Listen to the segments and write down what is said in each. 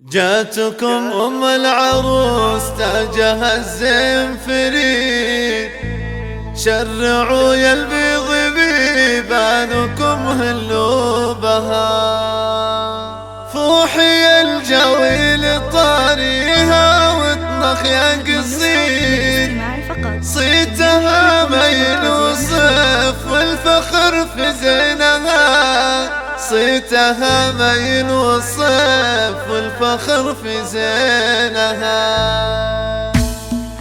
جاتكم أم العروس تاجها الزين فريد، شرعوا يا البيض بيبانكم هلوا بها، فوحي الجويل طاريها واطنخ يا قصيد، صيتها ما ينوصف والفخر في زينها، صيتها ما ينوصف والفخر في زينها.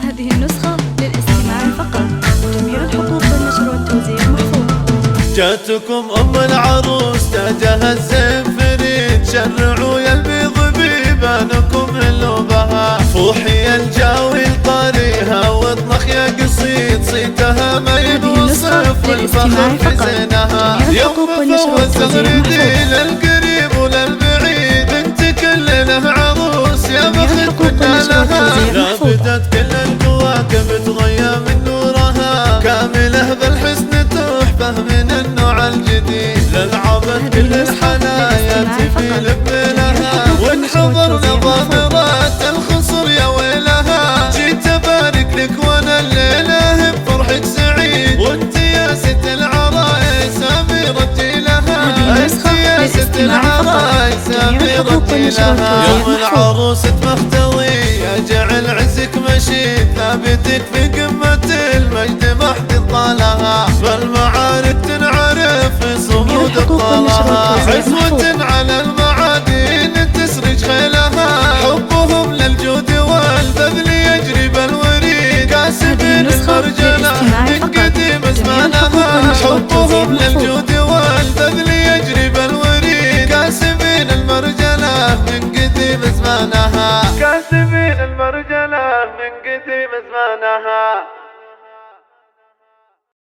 هذه النسخة للاستماع فقط، جميع الحقوق والنشر والتوزيع محفوظ. جاتكم أم العروس تاجها الزين فريد، شرعوا يا البيض بيبانكم هلوا بها، فوحي الجاوي طاريها واطنخ يا قصيد، صيتها ما ينوصف والفخر في زينها. يوم فوز غردي للقريب وللبعيد، بنت كلنا عروس يا بخت كنا لها، لابدت كل الكواكب تضيا من نورها، كامله بالحسن تحفه من النوع الجديد، للعبت كل الحنايا تفي لبلها، وانحضرنا ضامرات الخصر يا ويلها، جيت ابارك لك وانا الليله بفرحك سعيد، وانت يا ست العرايس اميرتي لها، انت يا ست العرايس اميرتي لها. يوم العروس مختضي جعل عزك مشيت، ثابتك في قمه المجد ما حد طالها، فالمعارك تنعرف في صمود طالها، عزوة على المعادن تسرج خيلها، حبهم للجود والبذل يجري بالوريد، كاسبين المرجله من قديم زمانها، حبهم للجود والبذل يجري بالوريد، كاسبين المرجله من قديم زمانها، كاسبين المرجله من قديم زمانها.